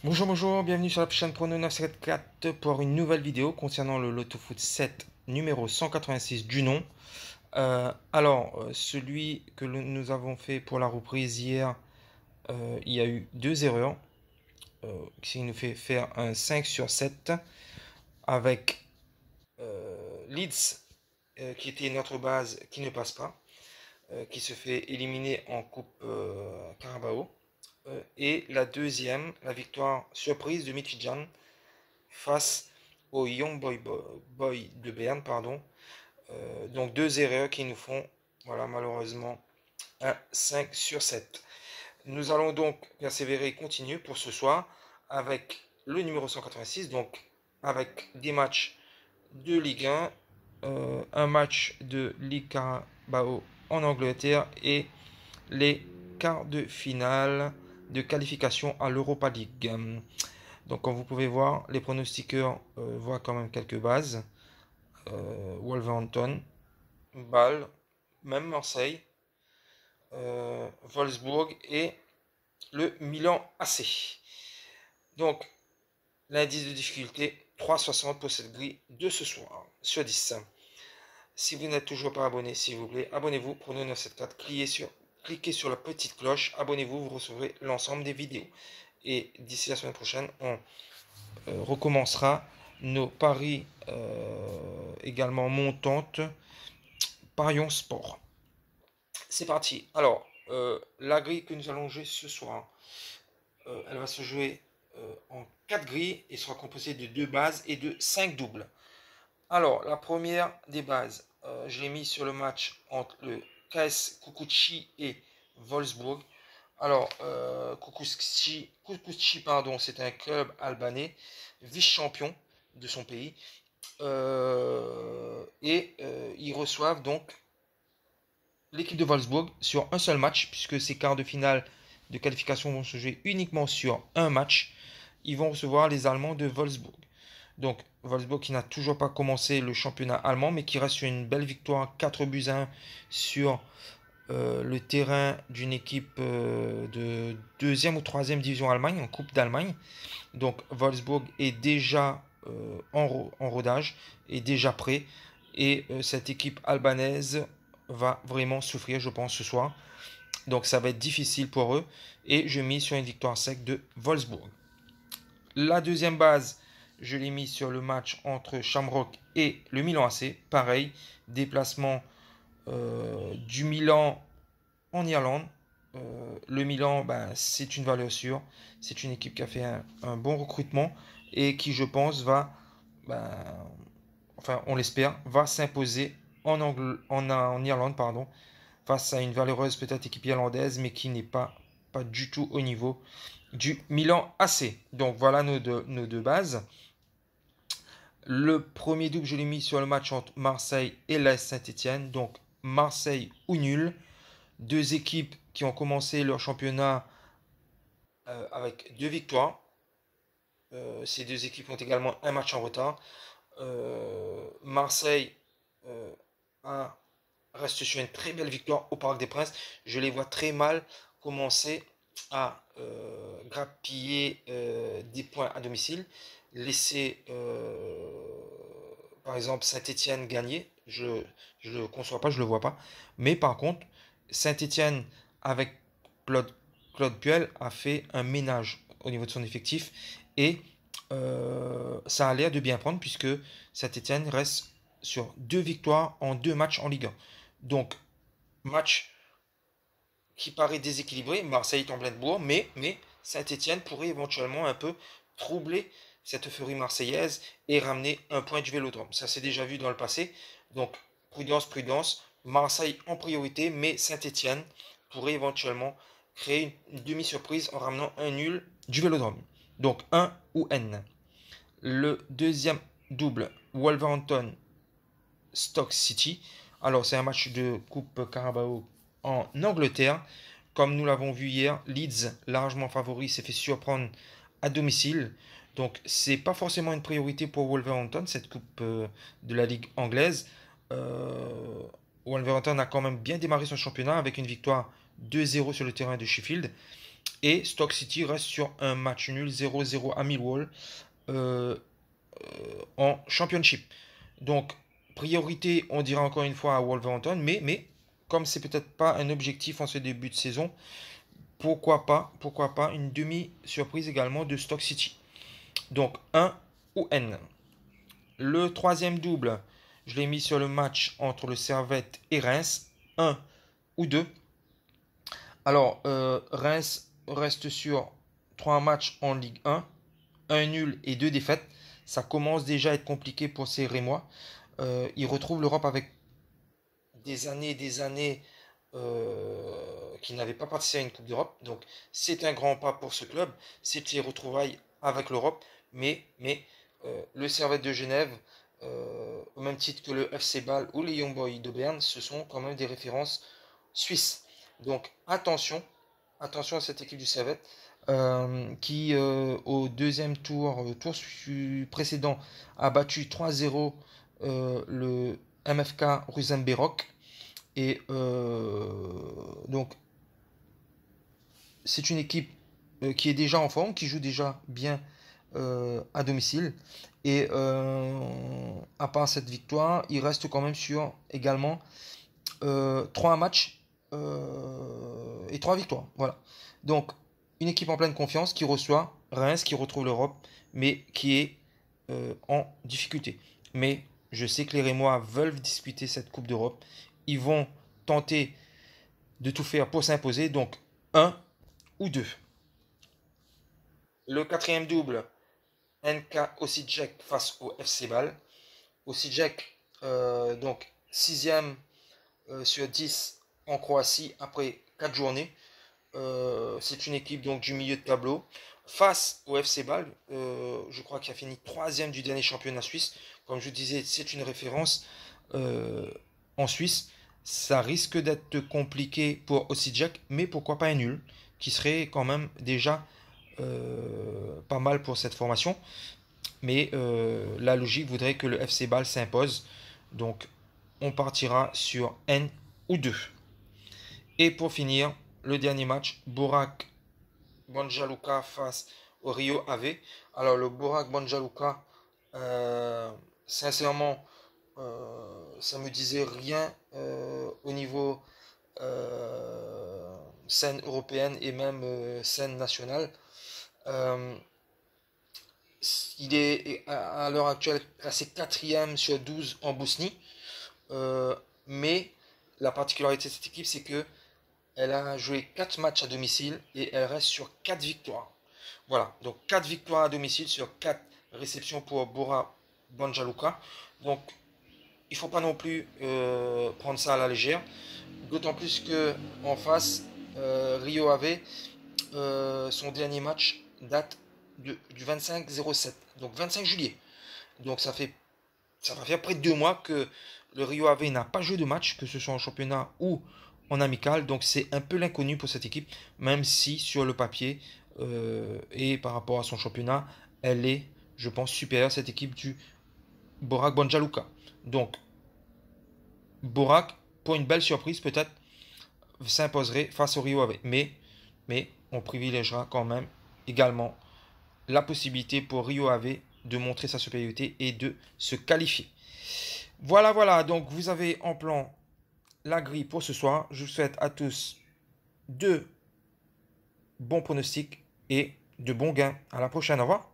Bonjour, bonjour, bienvenue sur la chaîne Prono 974 pour une nouvelle vidéo concernant le Loto Foot 7 numéro 186 du nom. Celui que nous avons fait pour la reprise hier, il y a eu deux erreurs, qui nous fait faire un 5 sur 7 avec Leeds, qui était notre base, qui ne passe pas, qui se fait éliminer en Coupe Carabao. Et la deuxième, la victoire surprise de Midtjylland face au Boy de Berne, pardon. Donc deux erreurs qui nous font, voilà, malheureusement, un 5 sur 7. Nous allons donc persévérer et continuer pour ce soir avec le numéro 186, donc avec des matchs de Ligue 1, un match de Ligue Carabao en Angleterre et les quarts de finale de qualification à l'Europa League. Donc comme vous pouvez voir, les pronostiqueurs voient quand même quelques bases. Wolverhampton, Bâle, même Marseille, Wolfsburg et le Milan AC. Donc l'indice de difficulté 3,60 pour cette grille de ce soir sur 10. Si vous n'êtes toujours pas abonné, s'il vous plaît, abonnez-vous pour nous 974. Cliquez sur la petite cloche, abonnez-vous, vous recevrez l'ensemble des vidéos. Et d'ici la semaine prochaine, on recommencera nos paris également montantes Parions Sport. C'est parti. Alors, la grille que nous allons jouer ce soir, elle va se jouer en 4 grilles et sera composée de 2 bases et de 5 doubles. Alors, la première des bases, je l'ai mis sur le match entre le KS Kukuchi et Wolfsburg. Alors, Kukuchi, pardon, c'est un club albanais, vice-champion de son pays. Ils reçoivent donc l'équipe de Wolfsburg sur un seul match, puisque ces quarts de finale de qualification vont se jouer uniquement sur un match. Ils vont recevoir les Allemands de Wolfsburg. Donc, Wolfsburg qui n'a toujours pas commencé le championnat allemand, mais qui reste sur une belle victoire 4 buts à 1 sur le terrain d'une équipe de deuxième ou troisième division Allemagne, en Coupe d'Allemagne. Donc, Wolfsburg est déjà en rodage, est déjà prêt. Et cette équipe albanaise va vraiment souffrir, je pense, ce soir. Donc, ça va être difficile pour eux. Et je mise sur une victoire sec de Wolfsburg. La deuxième base, je l'ai mis sur le match entre Shamrock et le Milan AC. Pareil, déplacement du Milan en Irlande. Le Milan, ben, c'est une valeur sûre. C'est une équipe qui a fait un bon recrutement et qui, je pense, va, ben, enfin, on l'espère, va s'imposer en Irlande, pardon, face à une valeureuse peut-être équipe irlandaise, mais qui n'est pas du tout au niveau du Milan AC. Donc voilà nos deux bases. Le premier double, je l'ai mis sur le match entre Marseille et l'AS Saint-Etienne. Donc Marseille ou nul. Deux équipes qui ont commencé leur championnat avec deux victoires. Ces deux équipes ont également un match en retard. Marseille a, reste sur une très belle victoire au Parc des Princes. Je les vois très mal commencer à grappiller des points à domicile. Laisser par exemple Saint-Etienne gagner, je ne le conçois pas, je ne le vois pas. Mais par contre, Saint-Etienne avec Claude Puel a fait un ménage au niveau de son effectif et ça a l'air de bien prendre puisque Saint-Etienne reste sur deux victoires en deux matchs en Ligue 1. Donc, match qui paraît déséquilibré, Marseille est en pleine bourre, mais Saint-Etienne pourrait éventuellement un peu troubler cette euphorie marseillaise et ramener un point du Vélodrome. Ça s'est déjà vu dans le passé. Donc, prudence, prudence. Marseille en priorité, mais Saint-Etienne pourrait éventuellement créer une demi-surprise en ramenant un nul du Vélodrome. Donc, 1 ou N. Le deuxième double, Wolverhampton Stoke City. Alors, c'est un match de Coupe Carabao en Angleterre. Comme nous l'avons vu hier, Leeds, largement favori, s'est fait surprendre à domicile. Donc, c'est pas forcément une priorité pour Wolverhampton, cette Coupe de la Ligue anglaise. Euh, Wolverhampton a quand même bien démarré son championnat avec une victoire 2-0 sur le terrain de Sheffield. Et Stoke City reste sur un match nul 0-0 à Millwall euh, en Championship. Donc, priorité, on dira encore une fois à Wolverhampton, mais comme c'est peut-être pas un objectif en ce début de saison, pourquoi pas une demi-surprise également de Stoke City. Donc, 1 ou N. Le troisième double, je l'ai mis sur le match entre le Servette et Reims, 1 ou 2. Alors, Reims reste sur 3 matchs en Ligue 1, un nul et 2 défaites. Ça commence déjà à être compliqué pour ces Rémois. Ils retrouvent l'Europe avec des années et des années qui n'avaient pas participé à une Coupe d'Europe. Donc, c'est un grand pas pour ce club. C'est les retrouvailles avec l'Europe. Mais le Servette de Genève, au même titre que le FC Bâle ou les Young Boys de Berne, ce sont quand même des références suisses. Donc, attention à cette équipe du Servette. Qui au deuxième tour précédent, a battu 3-0 le MFK Rosenberg. Et donc, c'est une équipe qui est déjà en forme, qui joue déjà bien à domicile. Et à part cette victoire, il reste quand même sur également 3 matchs et 3 victoires. Voilà. Donc, une équipe en pleine confiance qui reçoit Reims, qui retrouve l'Europe, mais qui est en difficulté. Mais je sais que les Rémois veulent disputer cette Coupe d'Europe. Ils vont tenter de tout faire pour s'imposer. Donc, un ou deux. Le quatrième double, NK Osijek face au FC Bâle. Osijek, donc 6e sur 10 en Croatie après 4 journées. C'est une équipe donc du milieu de tableau. Face au FC Bâle, je crois qu'il a fini 3e du dernier championnat suisse. Comme je disais, c'est une référence en Suisse. Ça risque d'être compliqué pour Osijek, mais pourquoi pas un nul, qui serait quand même déjà pas mal pour cette formation. Mais la logique voudrait que le FC Bâle s'impose. Donc on partira sur N ou 2. Et pour finir, le dernier match, Borac Banja face au Rio Ave. Alors le Borac Banja Luka, sincèrement, ça me disait rien au niveau scène européenne et même scène nationale. Euh, il est à l'heure actuelle classé 4e sur 12 en Bosnie. Mais la particularité de cette équipe, c'est que elle a joué 4 matchs à domicile et elle reste sur 4 victoires. Voilà, donc 4 victoires à domicile sur 4 réceptions pour Bora Banja Luka. Donc il ne faut pas non plus prendre ça à la légère. D'autant plus que en face, Rio Ave, son dernier match date du 25-07, donc 25 juillet. Donc ça va faire près de 2 mois que le Rio Ave n'a pas joué de match, que ce soit en championnat ou en amical. Donc c'est un peu l'inconnu pour cette équipe, même si sur le papier et par rapport à son championnat, elle est, je pense, supérieure à cette équipe du Borac Banja Luka. Donc Borac, pour une belle surprise peut-être, s'imposerait face au Rio Ave. Mais on privilégiera quand même également la possibilité pour Rio Ave de montrer sa supériorité et de se qualifier. Voilà, donc vous avez en plan la grille pour ce soir. Je vous souhaite à tous de bons pronostics et de bons gains. À la prochaine, au revoir.